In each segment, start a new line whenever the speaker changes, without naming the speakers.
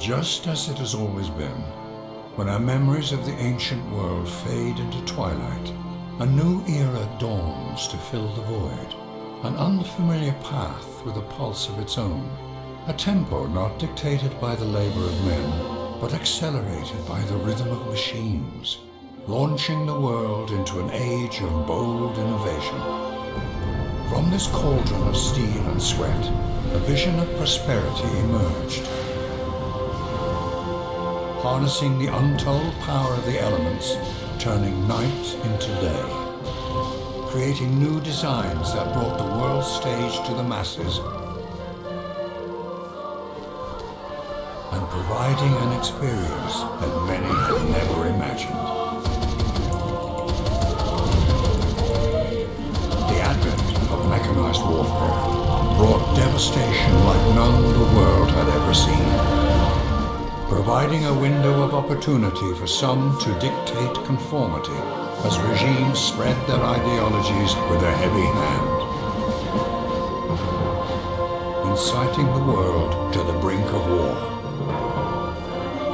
Just as it has always been, when our memories of the ancient world fade into twilight, a new era dawns to fill the void, an unfamiliar path with a pulse of its own, a tempo not dictated by the labor of men, but accelerated by the rhythm of machines, launching the world into an age of bold innovation. From this cauldron of steel and sweat, a vision of prosperity emerged. Harnessing the untold power of the elements, turning night into day, creating new designs that brought the world stage to the masses, and providing an experience that many had never imagined. The advent of mechanized warfare brought devastation like none the world had ever seen, providing a window of opportunity for some to dictate conformity as regimes spread their ideologies with a heavy hand, inciting the world to the brink of war.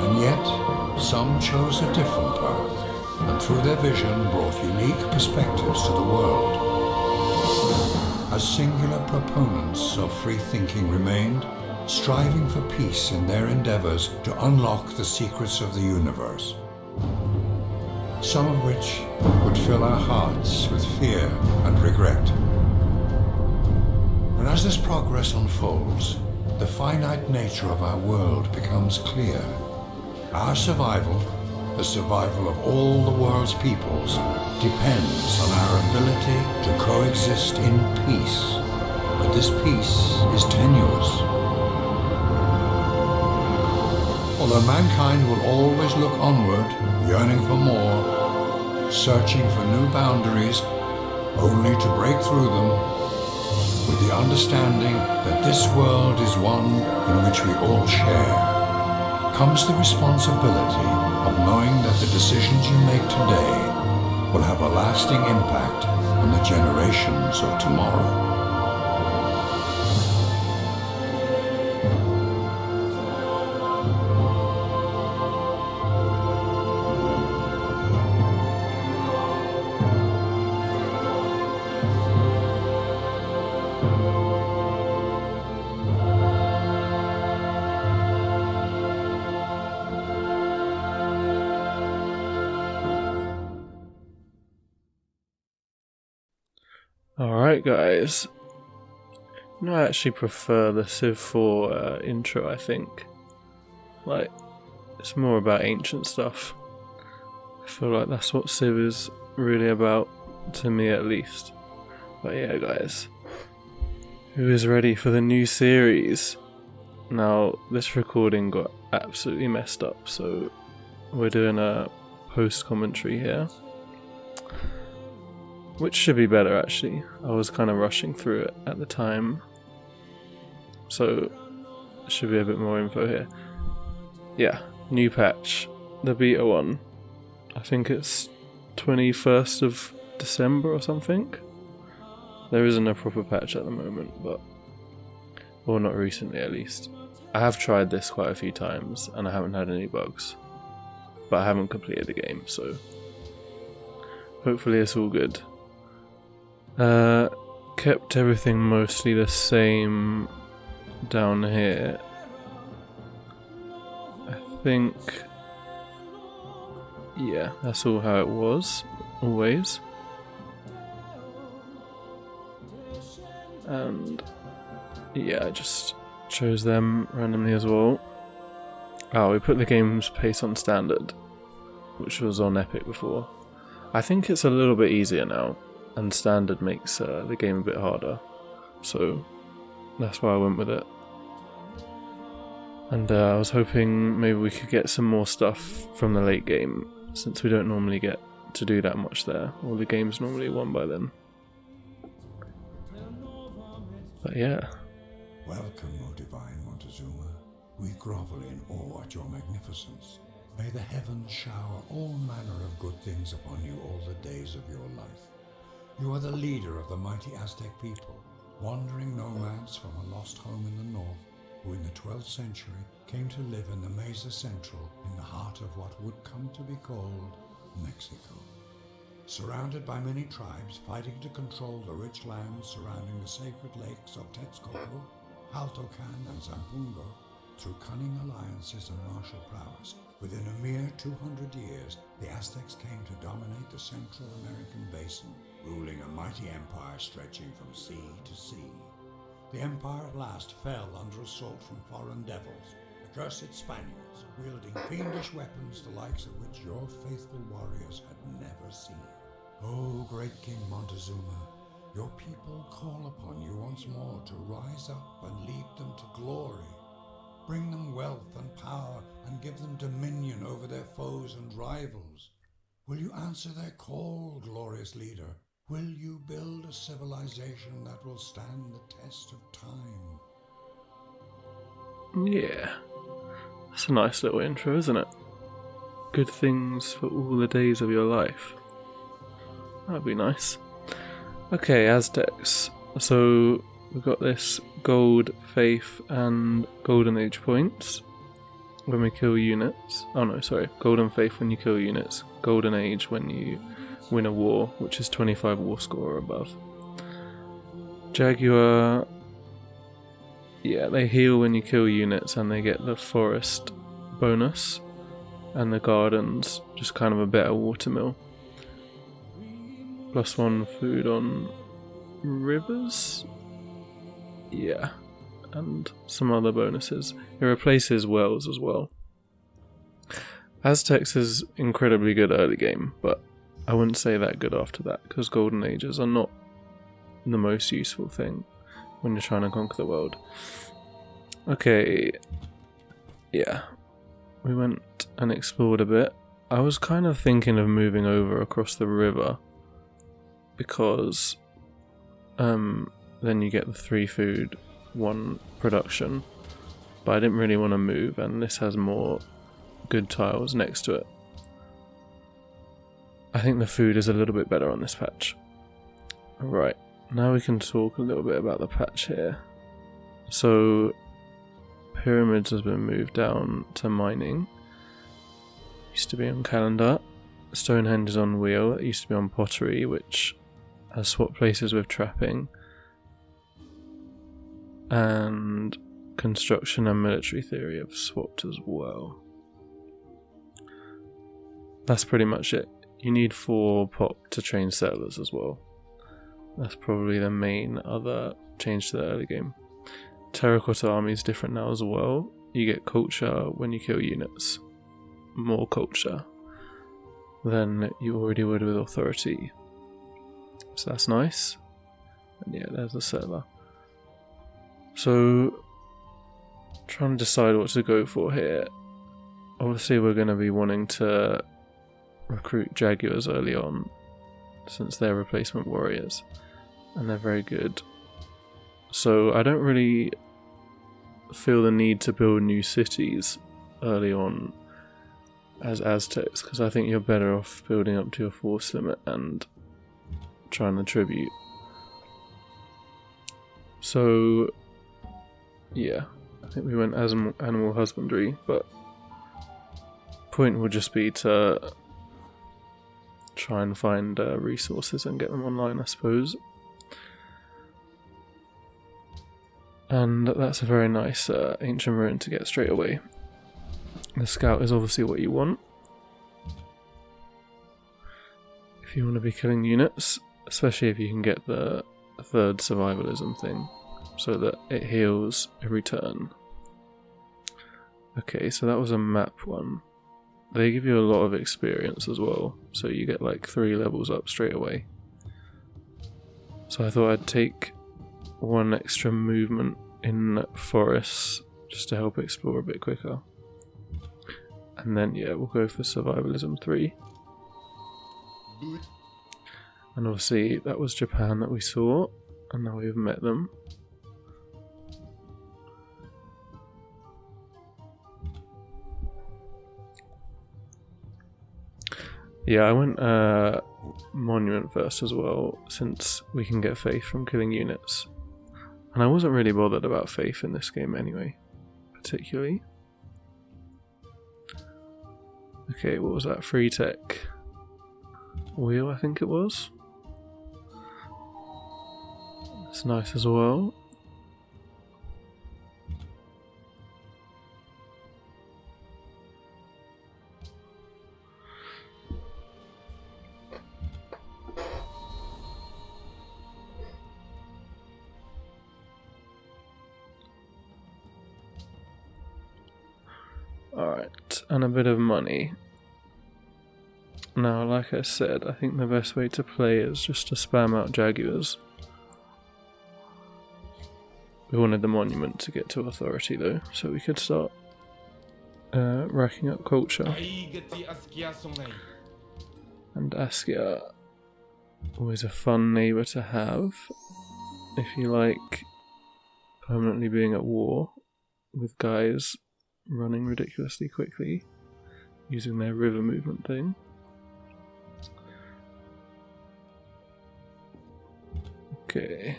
And yet, some chose a different path, and through their vision brought unique perspectives to the world. As singular proponents of free thinking remained, striving for peace in their endeavors to unlock the secrets of the universe, some of which would fill our hearts with fear and regret. And as this progress unfolds, the finite nature of our world becomes clear. Our survival, the survival of all the world's peoples, depends on our ability to coexist in peace. But this peace is tenuous. Although mankind will always look onward, yearning for more, searching for new boundaries, only to break through them, with the understanding that this world is one in which we all share, comes the responsibility of knowing that the decisions you make today will have a lasting impact on the generations of tomorrow.
Alright guys, I actually prefer the Civ 4 intro, I think. Like, it's more about ancient stuff. I feel like that's what Civ is really about, to me at least. But yeah guys, who is ready for the new series? Now, this recording got absolutely messed up, so we're doing a post-commentary here. Which should be better actually. I was kind of rushing through it at the time. So, there should be a bit more info here. Yeah, new patch. The beta one. I think it's 21st of December or something. There isn't a proper patch at the moment, but... well, not recently at least. I have tried this quite a few times and I haven't had any bugs. But I haven't completed the game, so... hopefully it's all good. Kept everything mostly the same down here. I think, yeah, that's all how it was, always. And yeah, I just chose them randomly as well. Oh, we put the game's pace on standard, which was on epic before. I think it's a little bit easier now. And standard makes the game a bit harder, so that's why I went with it. And I was hoping maybe we could get some more stuff from the late game, since we don't normally get to do that much there. All the game's normally won by then. But yeah.
Welcome, O divine Montezuma. We grovel in awe at your magnificence. May the heavens shower all manner of good things upon you all the days of your life. You are the leader of the mighty Aztec people, wandering nomads from a lost home in the north, who in the 12th century came to live in the Mesa Central in the heart of what would come to be called Mexico. Surrounded by many tribes fighting to control the rich lands surrounding the sacred lakes of Texcoco, Altocan, and Zampungo, through cunning alliances and martial prowess, within a mere 200 years, the Aztecs came to dominate the Central American basin, ruling a mighty empire stretching from sea to sea. The empire at last fell under assault from foreign devils, accursed Spaniards, wielding fiendish weapons the likes of which your faithful warriors had never seen. O great King Montezuma, your people call upon you once more to rise up and lead them to glory. Bring them wealth and power and give them dominion over their foes and rivals. Will you answer their call, glorious leader? Will you build a civilization that will stand the test of time?
Yeah. That's a nice little intro, isn't it? Good things for all the days of your life. That'd be nice. Okay, Aztecs. So we've got this gold, faith, and golden age points when we kill units. Oh no, sorry. Golden faith when you kill units. Golden age when you win a war, which is 25 war score or above. Jaguar. Yeah, they heal when you kill units and they get the forest bonus. And the gardens, just kind of a better watermill. +1 food on rivers? Yeah. And some other bonuses. It replaces wells as well. Aztecs is incredibly good early game, but I wouldn't say that good after that, because golden ages are not the most useful thing when you're trying to conquer the world. Okay. Yeah. We went and explored a bit. I was kind of thinking of moving over across the river, because then you get the 3 food, 1 production, but I didn't really want to move, and this has more good tiles next to it. I think the food is a little bit better on this patch. Right, now we can talk a little bit about the patch here. So, pyramids has been moved down to mining. Used to be on calendar. Stonehenge is on wheel. It used to be on pottery, which has swapped places with trapping. And construction and military theory have swapped as well. That's pretty much it. You need 4 pop to train settlers as well. That's probably the main other change to the early game. Terracotta army is different now as well. You get culture when you kill units. More culture than you already would with authority. So that's nice. And yeah, there's a settler. So, trying to decide what to go for here. Obviously we're going to be wanting to recruit Jaguars early on, since they're replacement warriors, and they're very good. So I don't really feel the need to build new cities early on as Aztecs, because I think you're better off building up to your force limit and trying to tribute. So yeah, I think we went as animal husbandry, but point would just be to try and find resources and get them online, I suppose. And that's a very nice ancient ruin to get straight away. The scout is obviously what you want if you want to be killing units, especially if you can get the 3rd survivalism thing, so that it heals every turn. Okay, so that was a map one. They give you a lot of experience as well, so you get like 3 levels up straight away. So I thought I'd take 1 extra movement in forests just to help explore a bit quicker. And then yeah, we'll go for survivalism 3. And obviously that was Japan that we saw, and now we've met them. Yeah, I went monument first as well, since we can get faith from killing units. And I wasn't really bothered about faith in this game anyway. particularly. Okay, what was that? Free tech wheel, I think it was. It's nice as well. Alright, and a bit of money. Now, like I said, I think the best way to play is just to spam out Jaguars. We wanted the monument to get to authority though, so we could start racking up culture. And Askia, always a fun neighbour to have if you like permanently being at war with guys running ridiculously quickly using their river movement thing. Okay.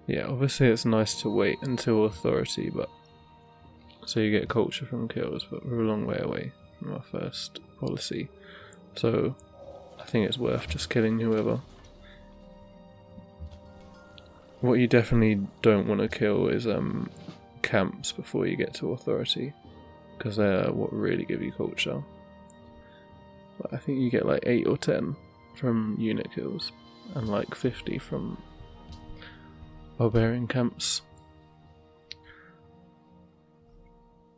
Yeah, obviously it's nice to wait until authority, but so you get culture from kills, but we're a long way away from our first policy. So I think it's worth just killing whoever. What you definitely don't want to kill is camps before you get to authority, because they're what really give you culture. But I think you get like 8 or 10 from unit kills, and like 50 from barbarian camps.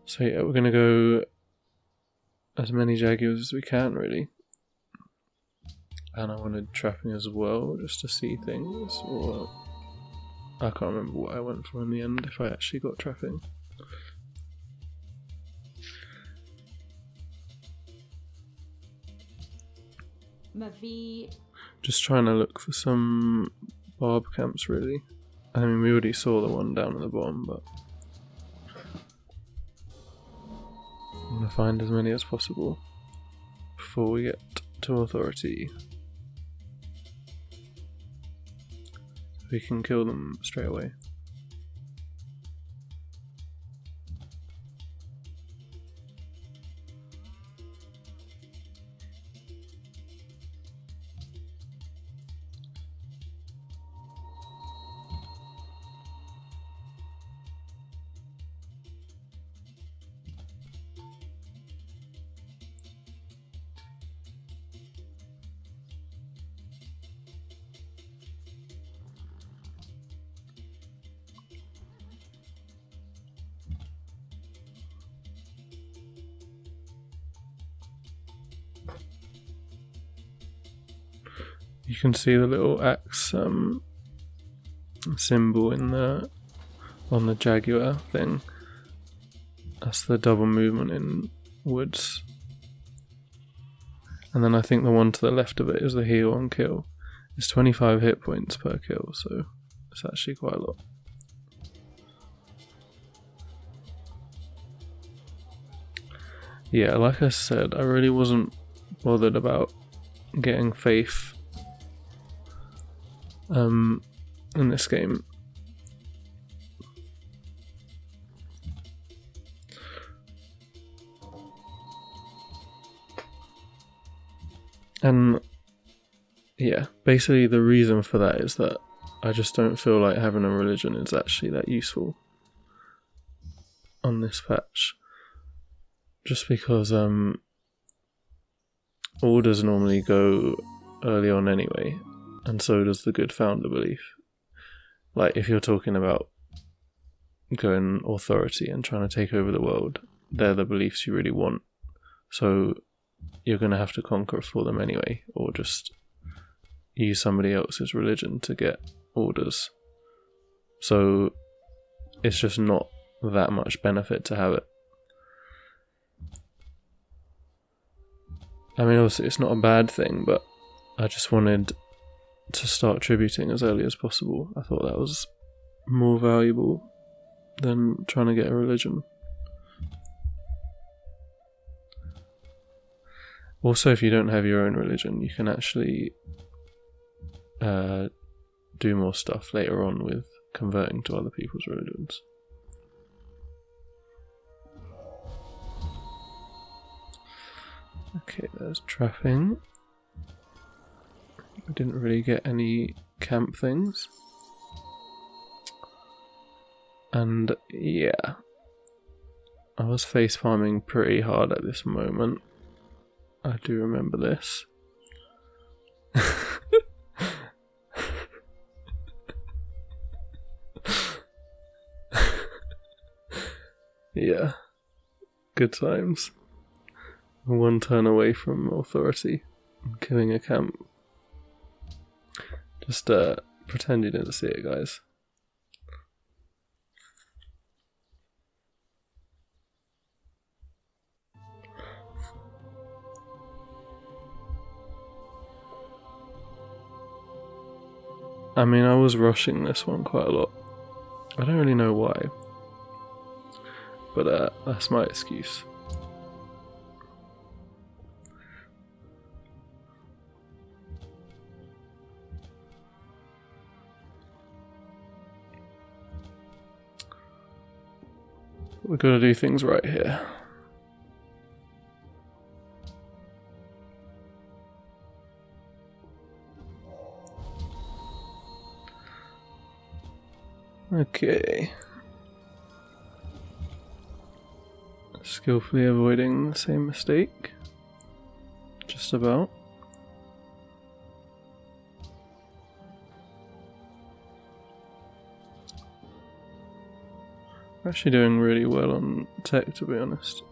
So yeah, we're gonna go as many Jaguars as we can, really. And I wanted trapping as well, just to see things, or I can't remember what I went for in the end, if I actually got trapping. Just trying to look for some barb camps, really. I mean, we already saw the one down at the bottom, but I'm going to find as many as possible before we get to authority. We can kill them straight away. You can see the little axe symbol in on the Jaguar thing. That's the double movement in woods. And then I think the one to the left of it is the heal on kill. It's 25 hit points per kill, so it's actually quite a lot. Yeah, like I said, I really wasn't bothered about getting faith in this game. And yeah, basically the reason for that is that I just don't feel like having a religion is actually that useful on this patch. Just because orders normally go early on anyway, and so does the good founder belief. Like, if you're talking about going authority and trying to take over the world, they're the beliefs you really want. So you're going to have to conquer for them anyway, or just use somebody else's religion to get orders. So it's just not that much benefit to have it. I mean, obviously it's not a bad thing, but I just wanted to start tributing as early as possible. I thought that was more valuable than trying to get a religion. Also, if you don't have your own religion, you can actually do more stuff later on with converting to other people's religions. Okay, there's trapping. I didn't really get any camp things. And yeah, I was face farming pretty hard at this moment. I do remember this. Yeah, good times. One turn away from authority and killing a camp. Just pretend you didn't see it, guys. I mean, I was rushing this one quite a lot. I don't really know why. But that's my excuse. We've got to do things right here. Okay. Skillfully avoiding the same mistake. Just about. We're actually doing really well on tech, to be honest.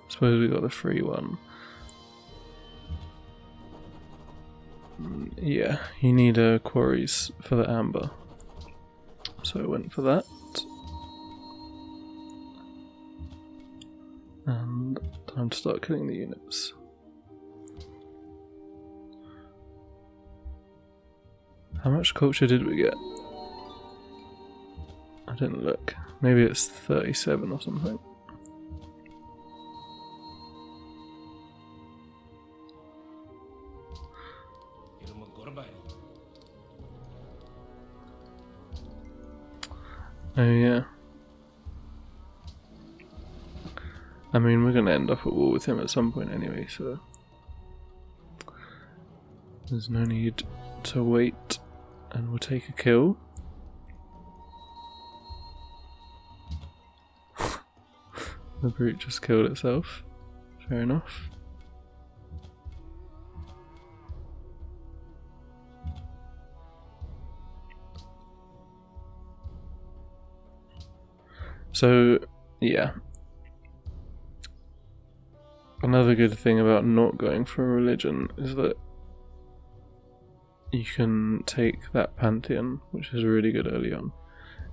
Suppose we got the free one. Yeah, you need quarries for the amber. So I went for that. And time to start killing the units. How much culture did we get? I didn't look. Maybe it's 37 or something. Oh yeah. I mean, we're going to end up at war with him at some point anyway, so there's no need to wait, and we'll take a kill. The brute just killed itself. Fair enough. So, yeah. Another good thing about not going for a religion is that you can take that pantheon, which is really good early on.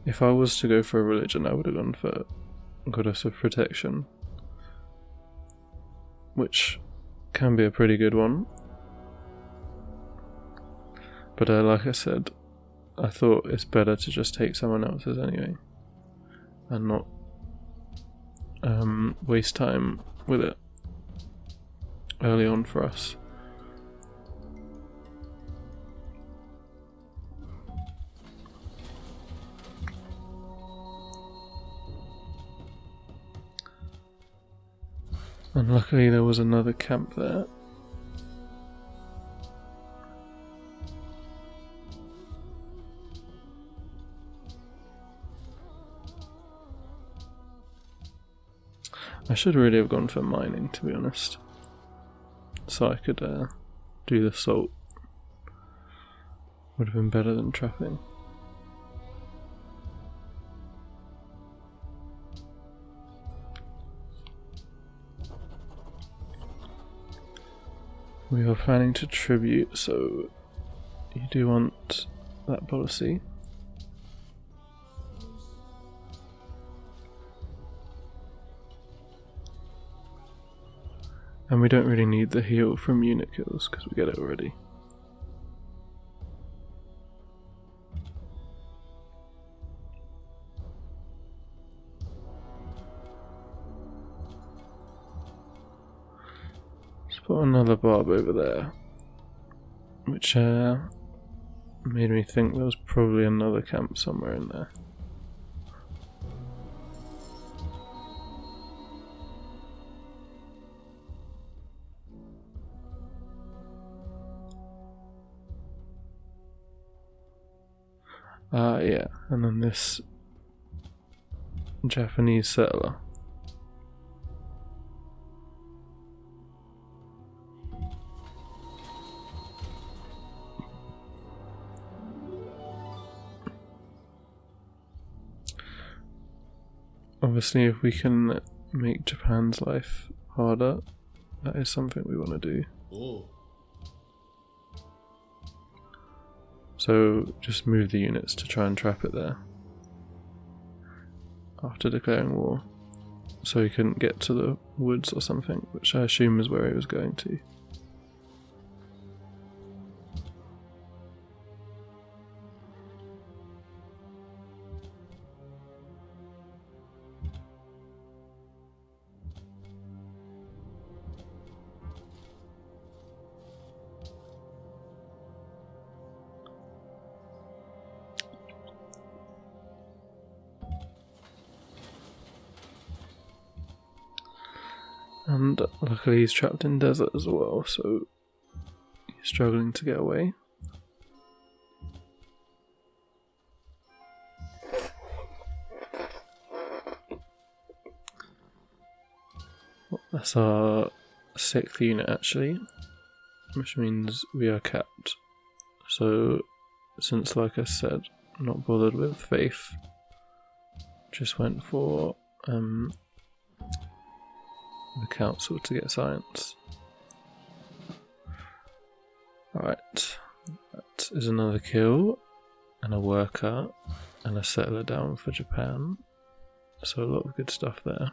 If I was to go for a religion, I would have gone for Goddess of Protection, which can be a pretty good one. But like I said, I thought it's better to just take someone else's anyway, and not waste time with it early on for us. And luckily there was another camp there. I should really have gone for mining, to be honest, so I could do the salt. Would have been better than trapping. We are planning to tribute, so you do want that policy. And we don't really need the heal from unit kills because we get it already. Let's put another barb over there, which made me think there was probably another camp somewhere in there. Yeah, and then this Japanese settler. Obviously, if we can make Japan's life harder, that is something we want to do.
Oh.
So just move the units to try and trap it there after declaring war, so he couldn't get to the woods or something, which I assume is where he was going to. And luckily he's trapped in desert as well, so he's struggling to get away. That's our 6th unit actually, which means we are capped. So since, like I said, not bothered with faith, just went for the council to get science. Alright, that is another kill, and a worker, and a settler down for Japan. So a lot of good stuff there.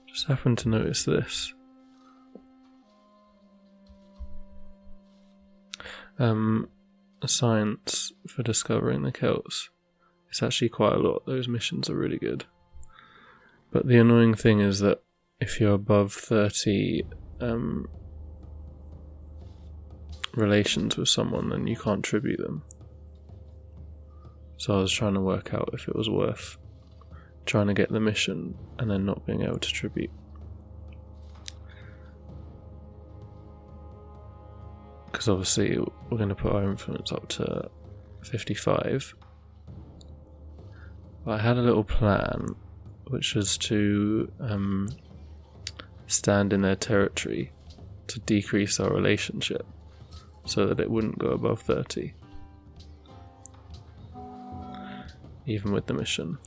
Just happened to notice this. Science for discovering the Celts. It's actually quite a lot. Those missions are really good. But the annoying thing is that if you're above 30 relations with someone, then you can't tribute them. So I was trying to work out if it was worth trying to get the mission and then not being able to tribute. Because obviously we're going to put our influence up to 55. But I had a little plan, which was to stand in their territory to decrease our relationship so that it wouldn't go above 30, even with the mission.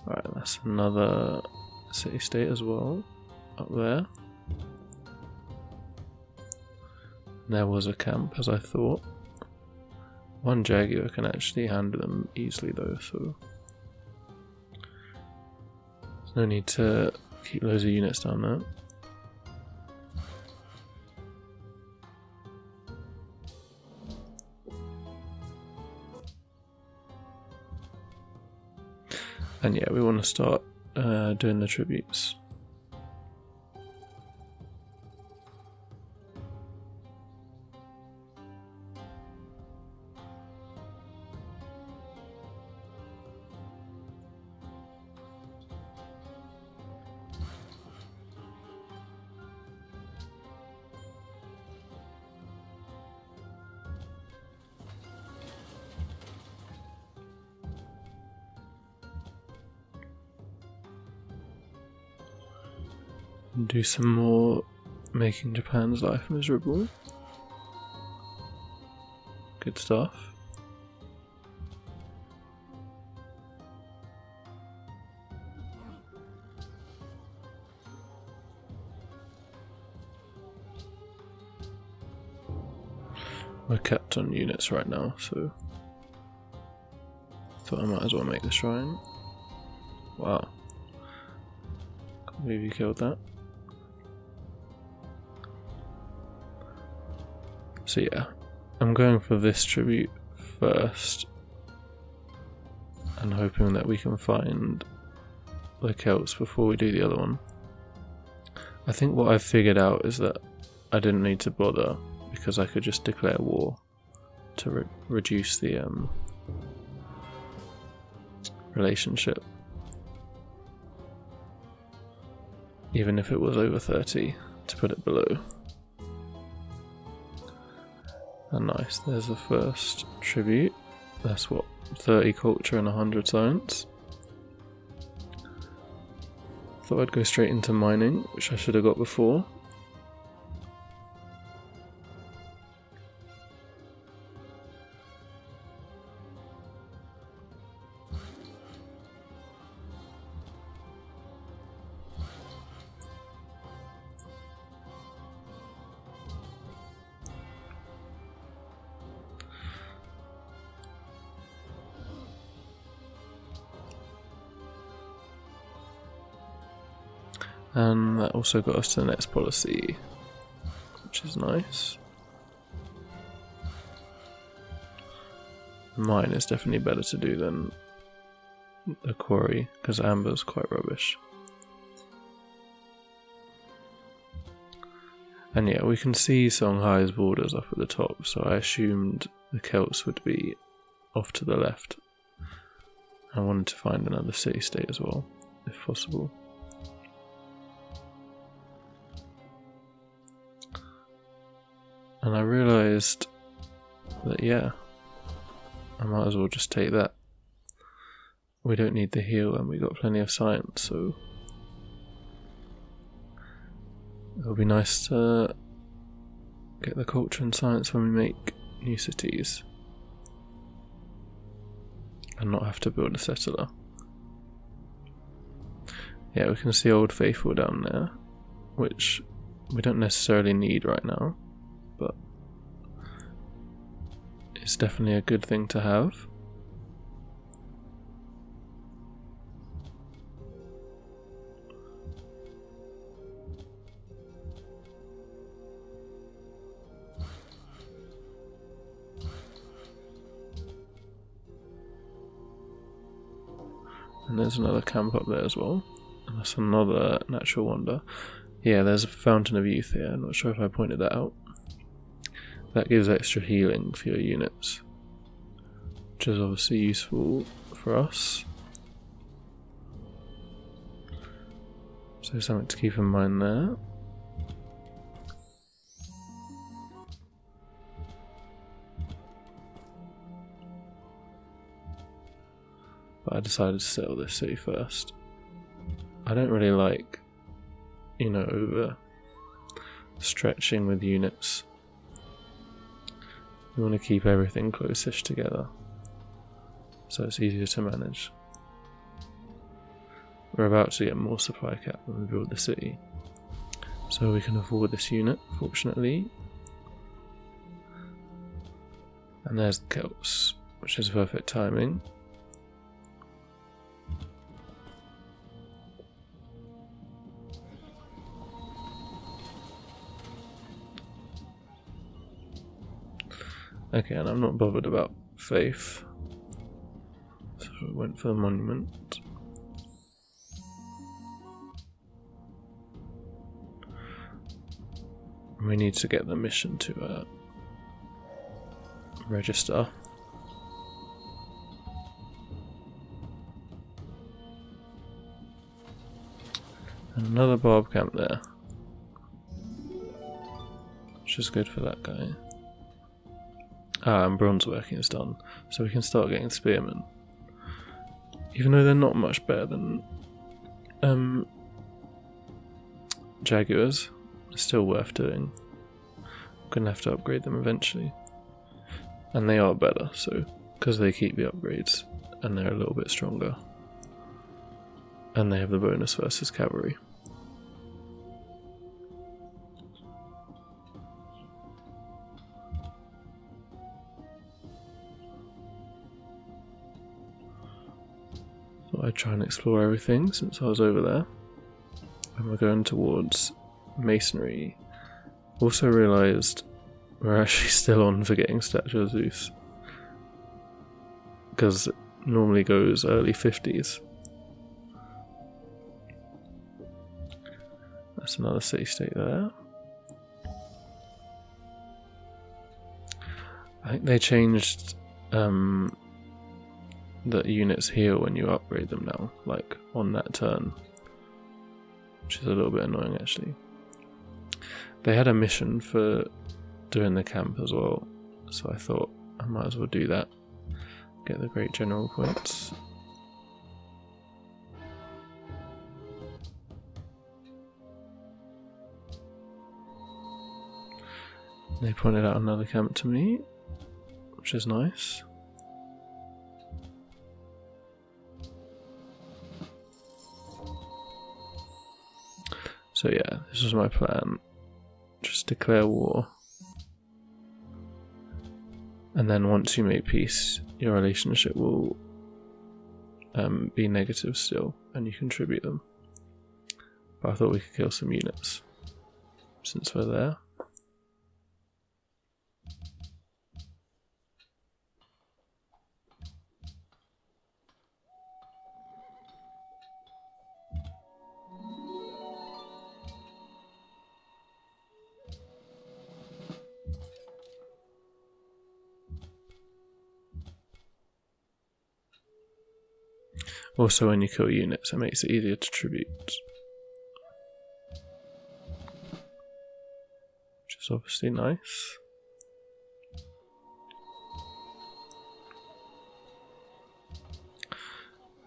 Alright, that's another city-state as well, up there. There was a camp, as I thought. One Jaguar can actually handle them easily though, so there's no need to keep loads of units down there. And yeah, we want to start doing the tributes. Do some more making Japan's life miserable. Good stuff. We're kept on units right now, so thought I might as well make the shrine. Wow. Can't believe you killed that. So yeah, I'm going for this tribute first and hoping that we can find the Celts before we do the other one. I think what I've figured out is that I didn't need to bother because I could just declare war to reduce the relationship. Even if it was over 30, to put it below. And nice, there's the first tribute. That's what, 30 culture and 100 science. Thought I'd go straight into mining, which I should have got before. And that also got us to the next policy, which is nice. Mine is definitely better to do than a quarry, because amber's quite rubbish. And yeah, we can see Songhai's borders up at the top, so I assumed the Celts would be off to the left. I wanted to find another city-state as well, if possible. And I realised that, yeah, I might as well just take that. We don't need the heal and we got plenty of science, so it'll be nice to get the culture and science when we make new cities and not have to build a settler. Yeah, we can see Old Faithful down there, which we don't necessarily need right now, but it's definitely a good thing to have. And there's another camp up there as well. And that's another natural wonder. Yeah, there's a Fountain of Youth here. I'm not sure if I pointed that out. That gives extra healing for your units, which is obviously useful for us. So something to keep in mind there. But I decided to settle this city first. I don't really like, over stretching with units. We want to keep everything close-ish together, so it's easier to manage. We're about to get more supply cap when we build the city, so we can afford this unit, fortunately. And there's the Celts, which is perfect timing. Okay, and I'm not bothered about faith, so I went for the monument. We need to get the mission to register. And another barb camp there, which is good for that guy. And bronze working is done, so we can start getting spearmen. Even though they're not much better than jaguars, it's still worth doing. We're gonna have to upgrade them eventually, and they are better, so because they keep the upgrades and they're a little bit stronger, and they have the bonus versus cavalry. I'd try and explore everything since I was over there. And we're going towards masonry. Also realised we're actually still on for getting Statue of Zeus, because it normally goes early 50s. That's another city-state there. I think they changed that units heal when you upgrade them now, like on that turn, which is a little bit annoying actually. They had a mission for doing the camp as well, so I thought I might as well do that, get the great general points. They pointed out another camp to me, which is nice. So yeah, this was my plan. Just declare war. And then once you make peace, your relationship will be negative still, and you contribute them. But I thought we could kill some units, since we're there. Also, when you kill units, it makes it easier to tribute. Which is obviously nice.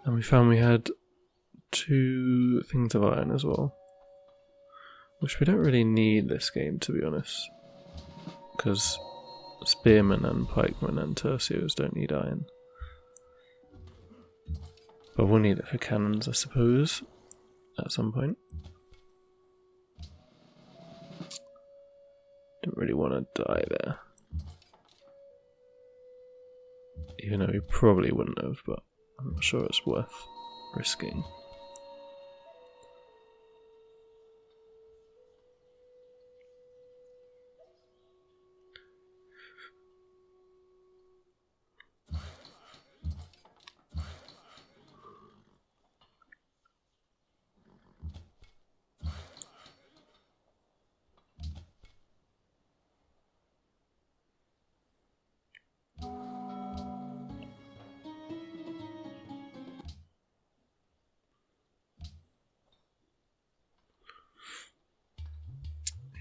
And we found we had 2 things of iron as well. Which we don't really need this game, to be honest. Because spearmen and pikemen and tercios don't need iron. But we'll need it for cannons, I suppose, at some point. Don't really want to die there. Even though we probably wouldn't have, but I'm not sure it's worth risking.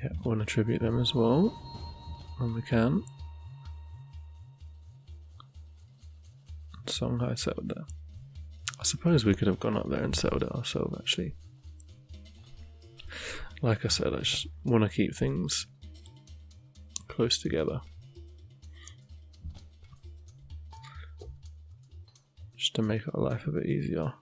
Yeah, I want to tribute them as well, when we can. Songhai settled there. I suppose we could have gone up there and settled it ourselves, actually. Like I said, I just want to keep things close together. Just to make our life a bit easier.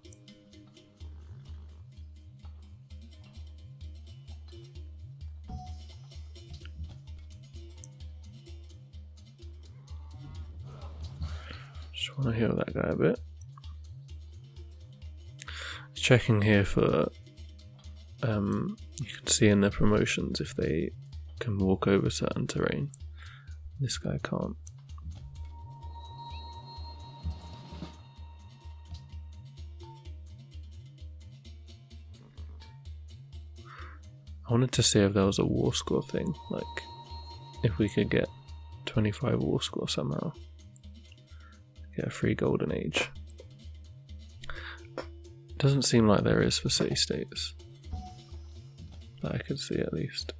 Just want to heal that guy a bit. Checking here for you can see in their promotions if they can walk over certain terrain. This guy can't. I wanted to see if there was a war score thing, like if we could get 25 war score somehow. Get a free golden age. Doesn't seem like there is for city states. That I could see at least.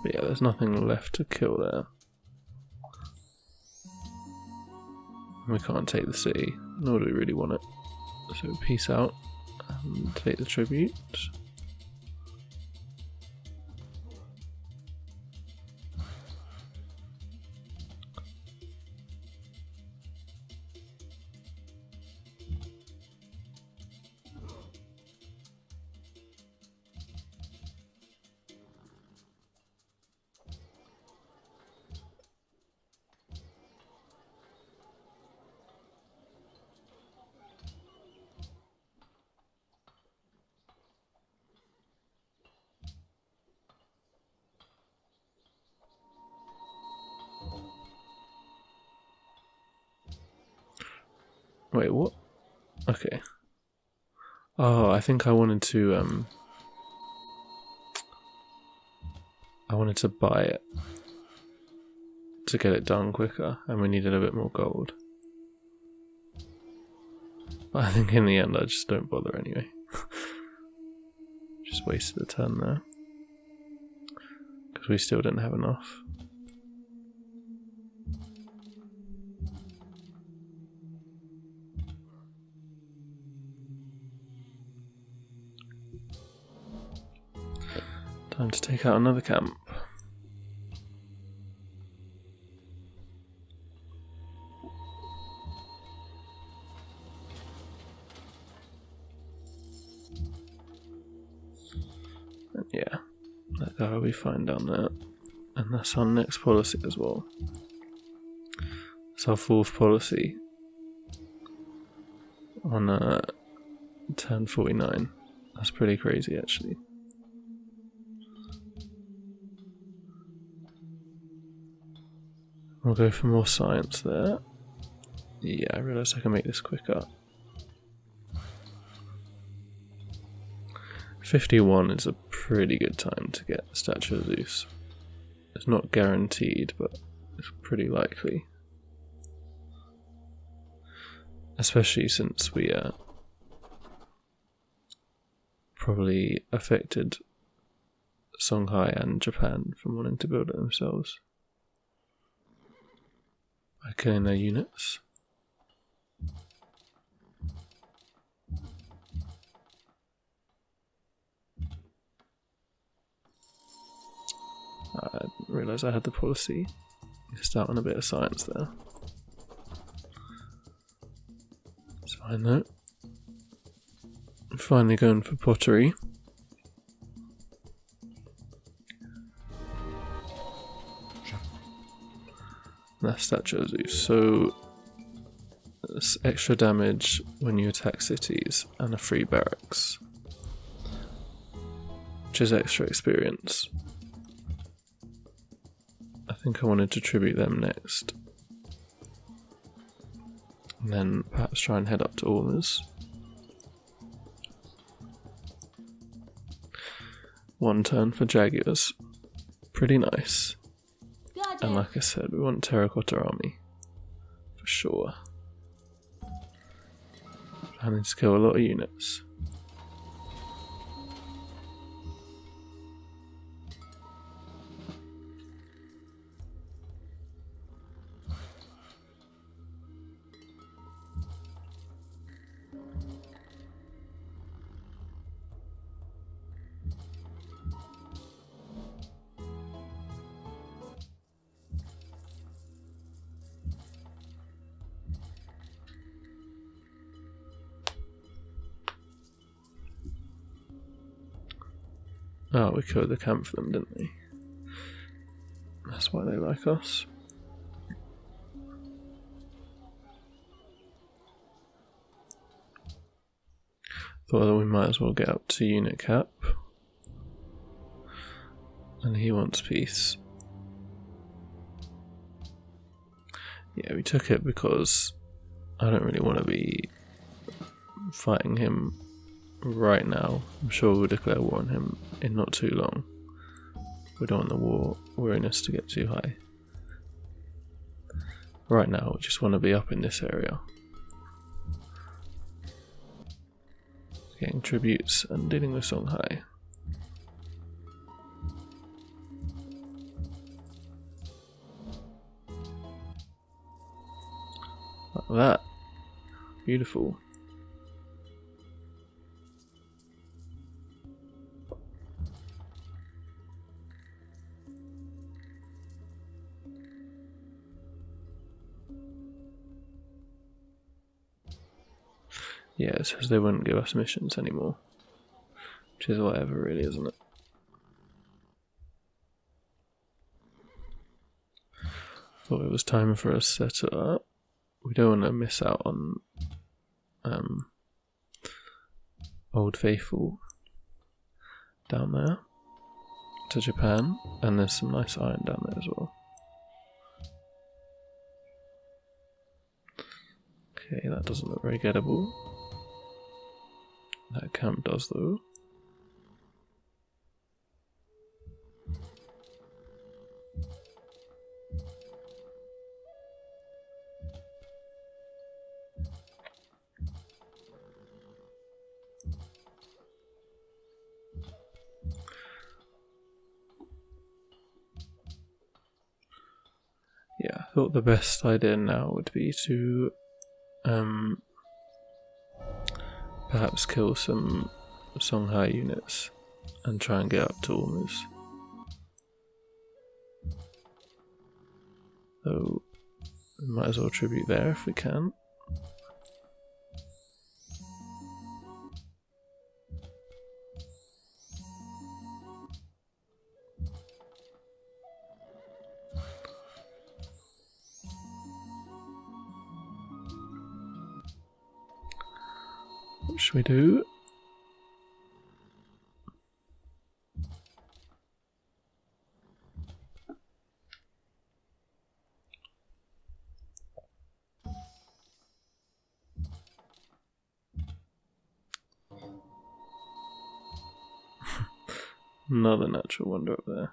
But yeah, there's nothing left to kill there. We can't take the city, nor do we really want it. So peace out and take the tribute. Wait, what? Okay. Oh, I think I wanted to buy it to get it done quicker, and we needed a bit more gold. But I think in the end I just don't bother anyway. Just wasted a turn there. Because we still didn't have enough. Time to take out another camp. And yeah, that guy will be fine down there. And that's our next policy as well. It's our 4th policy on turn 49. That's pretty crazy actually. We'll go for more science there. Yeah, I realised I can make this quicker. 51 is a pretty good time to get the Statue of Zeus. It's not guaranteed, but it's pretty likely. Especially since we probably affected Songhai and Japan from wanting to build it themselves. By killing their units. I didn't realise I had the policy. Missed out on a bit of science there. It's fine though. I'm finally going for pottery. That's Statue of Zeus. So it's extra damage when you attack cities and a free barracks, which is extra experience. I think I wanted to tribute them next, and then perhaps try and head up to Ormuz. 1 turn for Jaguars. Pretty nice. And like I said, we want Terracotta Army. For sure. Planning to kill a lot of units. Oh, we killed the camp for them, didn't we? That's why they like us. Thought that we might as well get up to unit cap. And he wants peace. Yeah, we took it because I don't really want to be fighting him right now. I'm sure we'll declare war on him in not too long. We don't want the war weariness to get too high. Right now, we just want to be up in this area. Getting tributes and dealing with Songhai. Like that. Beautiful. Yeah, it says they wouldn't give us missions anymore. Which is whatever, really, isn't it? Thought it was time for us to set it up. We don't want to miss out on Old Faithful down there to Japan, and there's some nice iron down there as well. Okay, that doesn't look very gettable. That camp does though. Yeah, I thought the best idea now would be to perhaps kill some Songhai units and try and get up to Ormuz. So we might as well tribute there if we can. What should we do? Another natural wonder up there.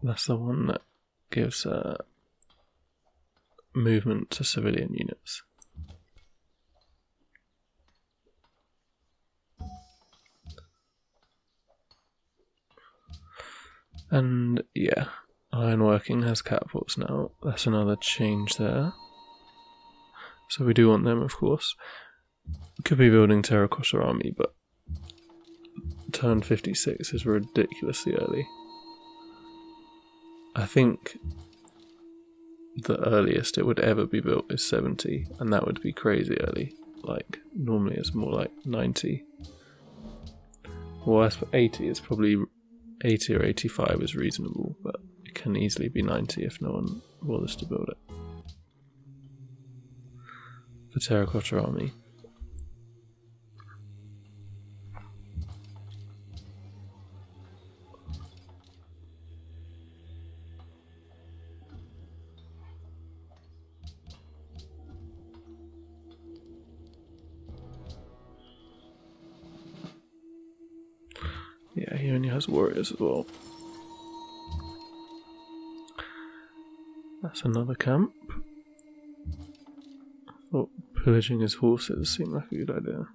That's the one that gives movement to civilian units. And yeah, ironworking has catapults now. That's another change there. So we do want them, of course. We could be building terracotta army, but turn 56 is ridiculously early. I think the earliest it would ever be built is 70, and that would be crazy early. Like, normally it's more like 90. Well, as for 80, it's probably 80 or 85 is reasonable, but it can easily be 90 if no one bothers to build it. For terracotta army. Yeah, he only has warriors as well. That's another camp. I thought pillaging his horses seemed like a good idea.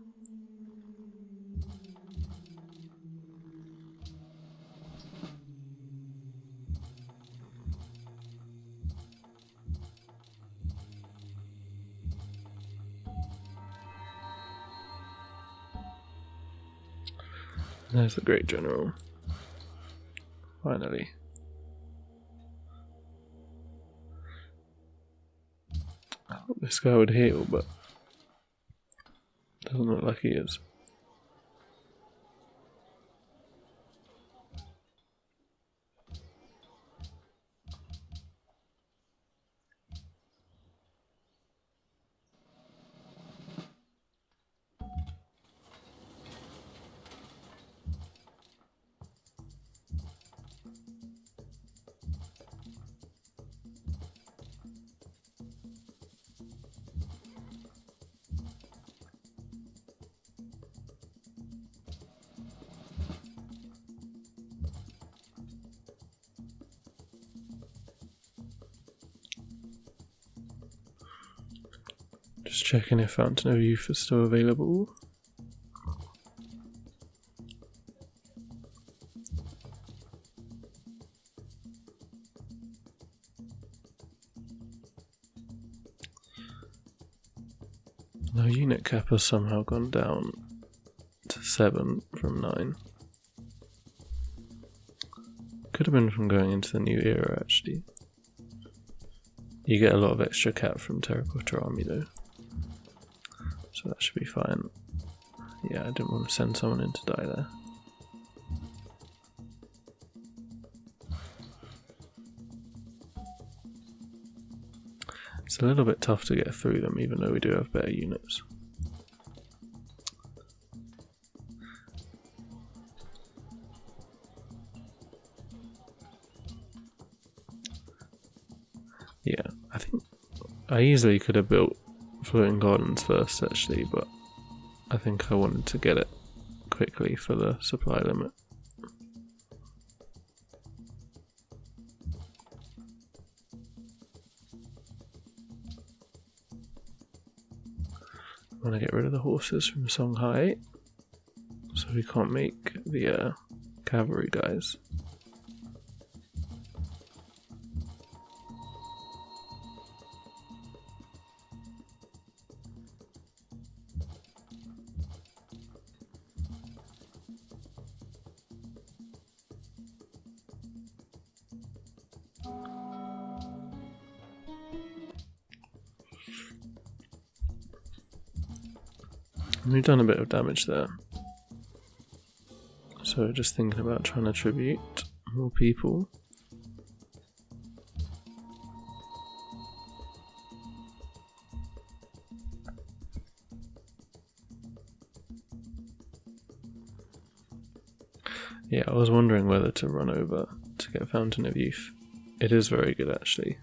There's the great general. Finally. I thought this guy would heal, but doesn't look like he is. Just checking if Fountain of Youth is still available. No, unit cap has somehow gone down to 7 from 9. Could have been from going into the new era, actually. You get a lot of extra cap from terracotta army though. So that should be fine. Yeah, I didn't want to send someone in to die there. It's a little bit tough to get through them, even though we do have better units. Yeah, I think I easily could have built floating gardens first actually, but I think I wanted to get it quickly for the supply limit. I want to get rid of the horses from Songhai, so we can't make the cavalry guys. We've done a bit of damage there. So just thinking about trying to tribute more people. Yeah, I was wondering whether to run over to get Fountain of Youth. It is very good actually.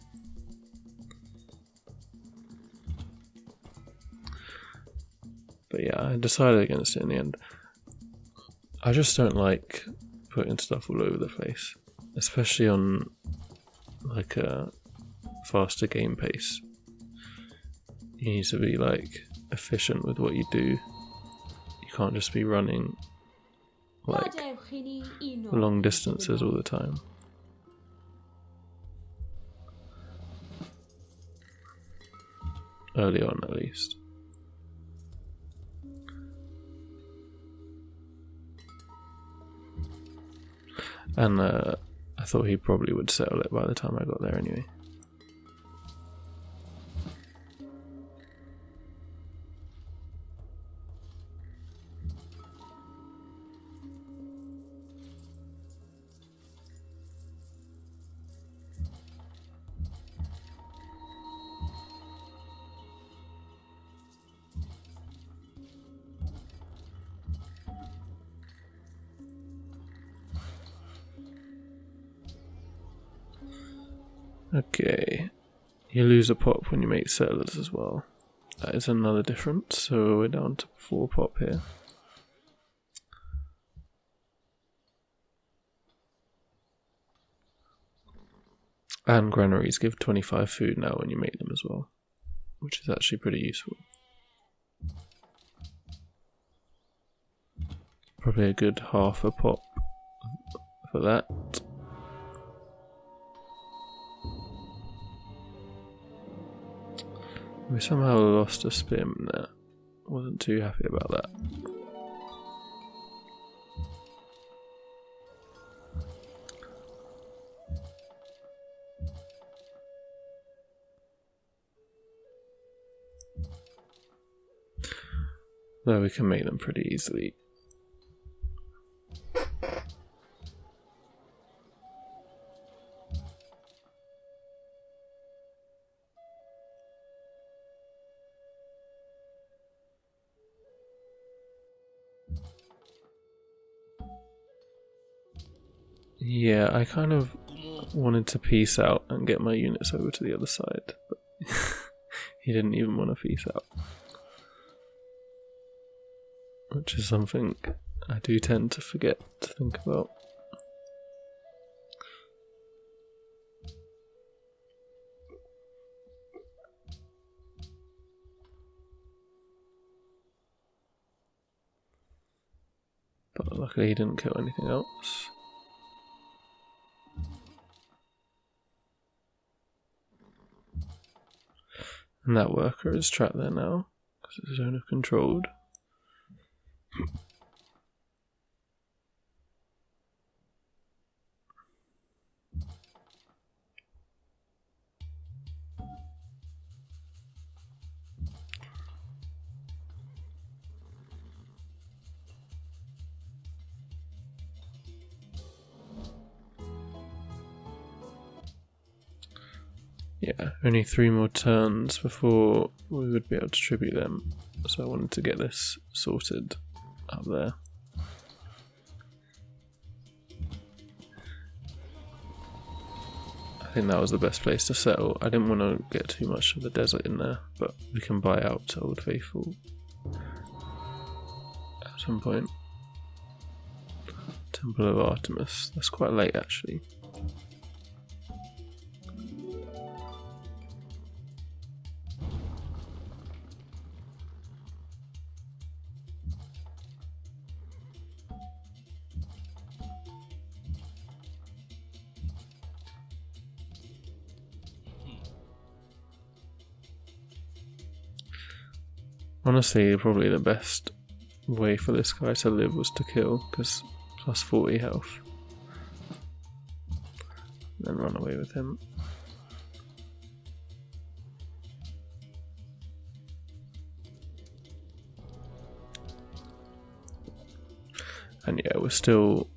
But yeah, I decided against it in the end. I just don't like putting stuff all over the place, especially on like a faster game pace. You need to be like efficient with what you do. You can't just be running like long distances all the time. Early on at least. And I thought he probably would settle it by the time I got there anyway. Okay, you lose a pop when you make settlers as well. That is another difference, so we're down to 4 pop here. And granaries give 25 food now when you make them as well, which is actually pretty useful. Probably a good half a pop for that. We somehow lost a spim there. Wasn't too happy about that. Though we can make them pretty easily. Yeah, I kind of wanted to peace out and get my units over to the other side, but he didn't even want to peace out. Which is something I do tend to forget to think about. But luckily he didn't kill anything else. And that worker is trapped there now, because it's zone of controlled. Yeah, only 3 more turns before we would be able to tribute them, so I wanted to get this sorted up there. I I think that was the best place to settle. I didn't want to get too much of the desert in there, but we can buy out to Old Faithful at some point. Temple of Artemis. That's quite late actually. Honestly, probably the best way for this guy to live was to kill, because plus 40 health. Then run away with him. And yeah, we're still...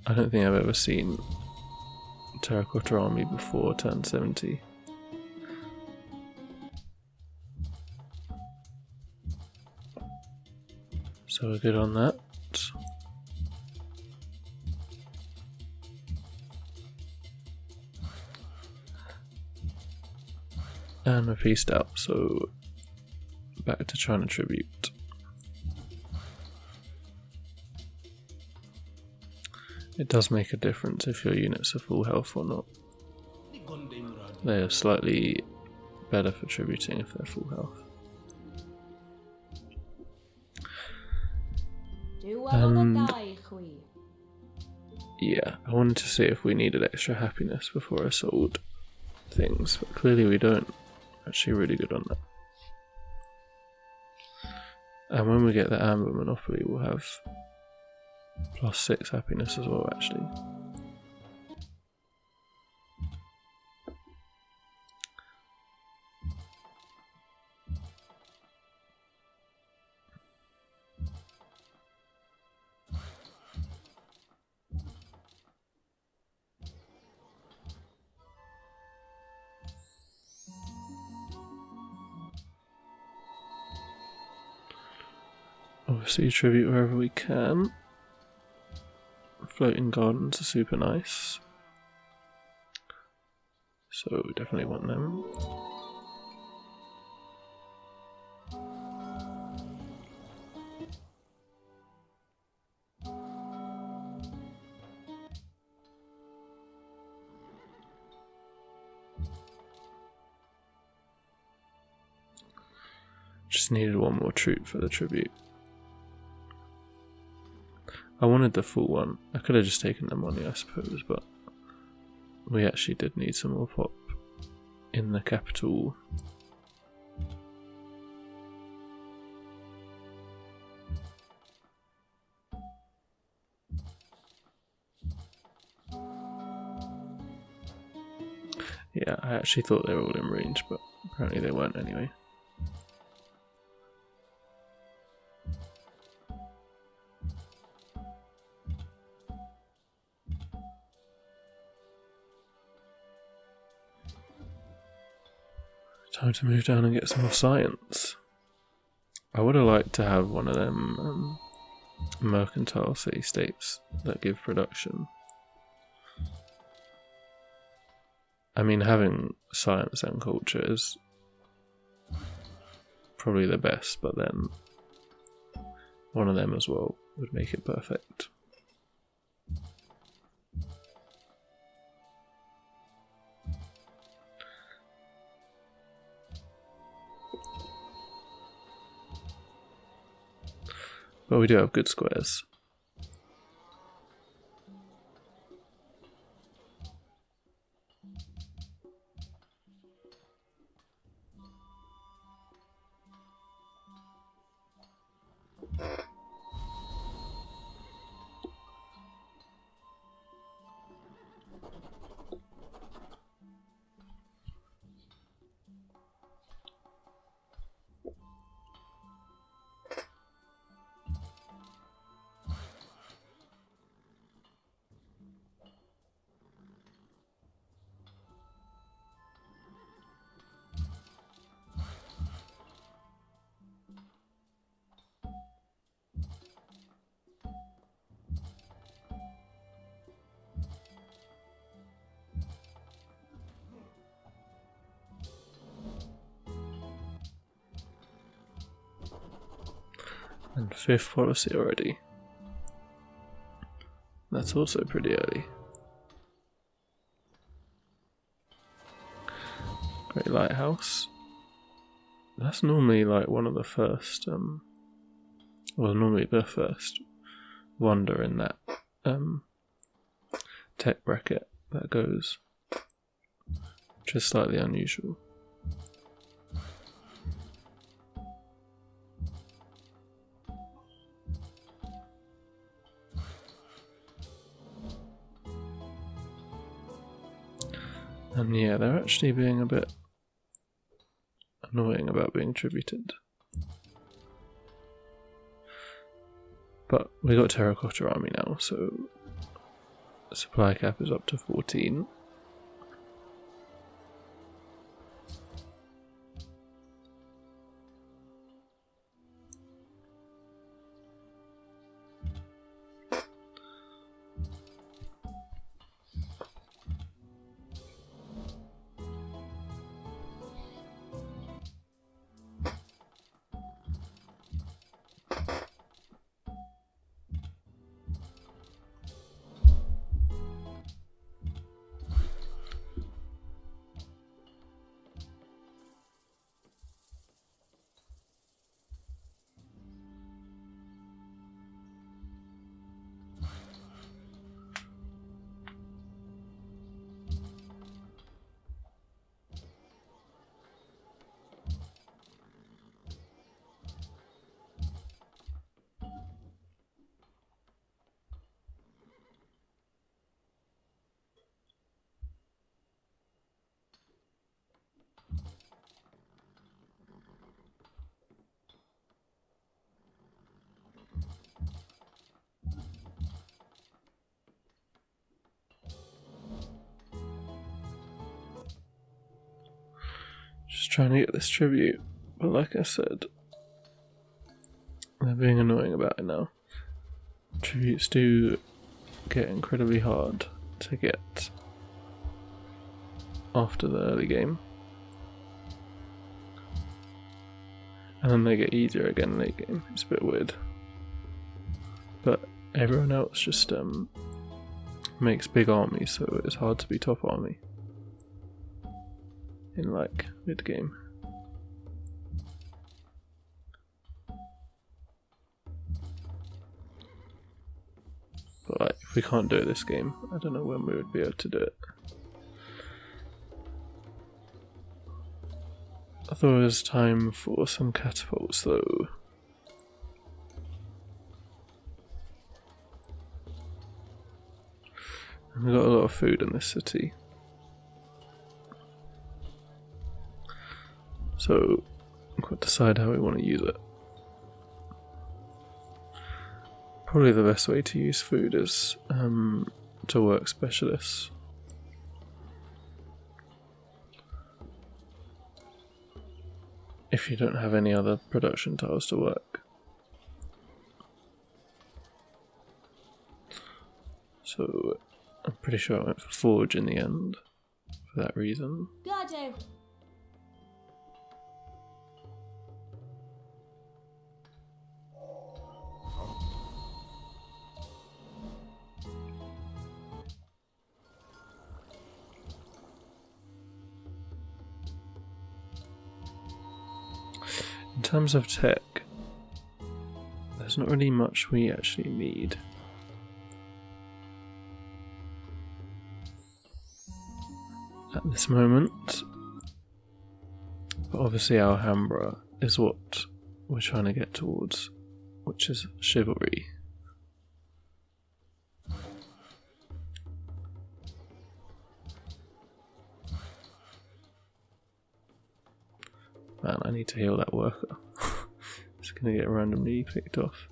I don't think I've ever seen Terracotta Army before turn 70. So we're good on that. And we're pieced out, so back to trying to tribute. It does make a difference if your units are full health or not. They are slightly better for tributing if they're full health. And yeah, I wanted to see if we needed extra happiness before I sold things, but clearly we don't. Actually really good on that. And when we get the Amber Monopoly, we'll have plus 6 happiness as well, actually. Obviously tribute wherever we can. Floating gardens are super nice, so we definitely want them. Just needed one more troop for the tribute. I wanted the full one. I could have just taken the money, I suppose, but we actually did need some more pop in the capital. Yeah, I actually thought they were all in range, but apparently they weren't anyway. Time to move down and get some more science. I would have liked to have one of them mercantile city-states that give production. I mean, having science and culture is probably the best, but then one of them as well would make it perfect. But we do have good squares. And 5th policy already. That's also pretty early. Great Lighthouse. That's normally like one of the first, well, normally the first wonder in that tech bracket that goes, which is slightly unusual. And yeah, they're actually being a bit annoying about being tributed. But we got Terracotta Army now, so supply cap is up to 14. Just trying to get this tribute, but like I said, they're being annoying about it now. Tributes do get incredibly hard to get after the early game, and then they get easier again late game. It's a bit weird, but everyone else just makes big armies, so it's hard to be top army in like mid game. But like, if we can't do it this game, I don't know when we would be able to do it. I thought it was time for some catapults though. And we've got a lot of food in this city. So, we've got to decide how we want to use it. Probably the best way to use food is to work specialists. If you don't have any other production tiles to work. So, I'm pretty sure I went for Forge in the end, for that reason.
Gordo.
In terms of tech, there's not really much we actually need. At this moment, but obviously Alhambra is what we're trying to get towards, which is chivalry. Man, I need to heal that worker. It's gonna get randomly picked off.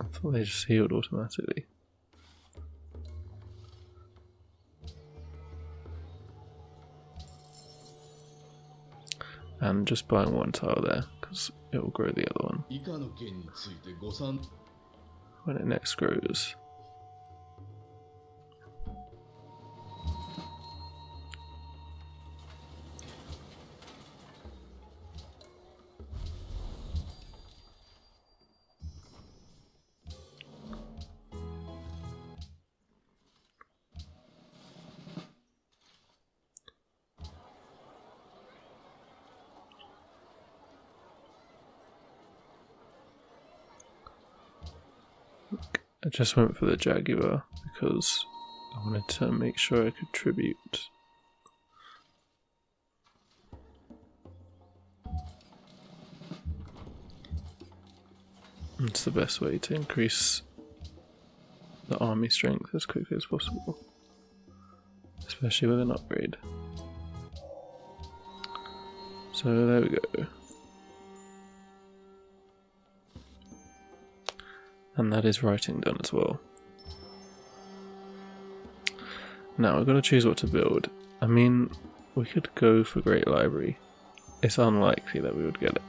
I thought they just healed automatically. And just buying one tile there, because it will grow the other one when it next grows. I just went for the Jaguar because I wanted to make sure I could tribute. It's the best way to increase the army strength as quickly as possible, especially with an upgrade. So there we go. And that is writing done as well. Now we've got to choose what to build. I mean, we could go for Great Library. It's unlikely that we would get it.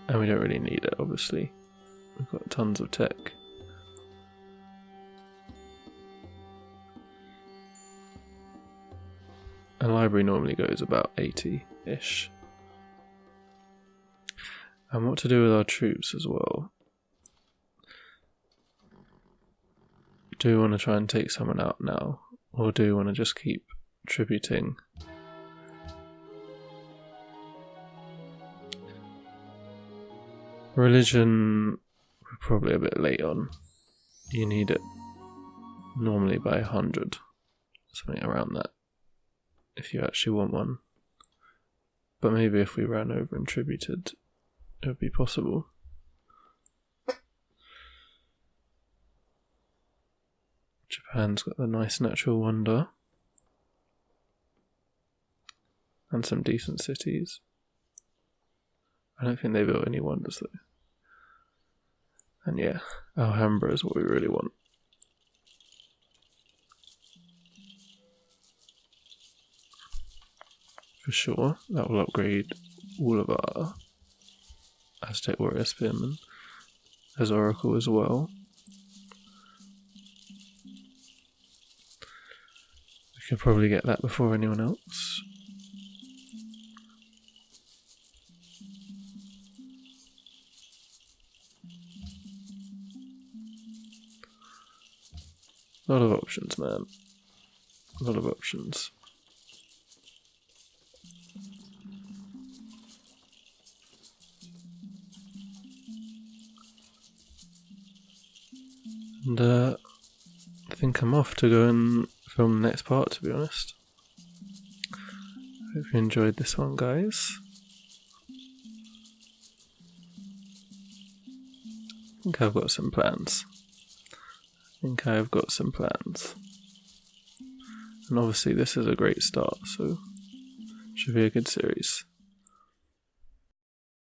And we don't really need it, obviously. We've got tons of tech. A library normally goes about 80-ish. And what to do with our troops as well. Do we want to try and take someone out now? Or do we want to just keep tributing? Religion, we're probably a bit late on. You need it normally by 100, something around that, if you actually want one. But maybe if we ran over and tributed, it would be possible. Japan's got the nice natural wonder. And some decent cities. I don't think they built any wonders though. And yeah, Alhambra is what we really want. For sure, that will upgrade all of our Aztec warrior spearmen. There's Oracle as well. We could probably get that before anyone else. A lot of options, man. A lot of options. And I think I'm off to go and film the next part, to be honest. Hope you enjoyed this one, guys. I think I've got some plans. And obviously this is a great start, so should be a good series.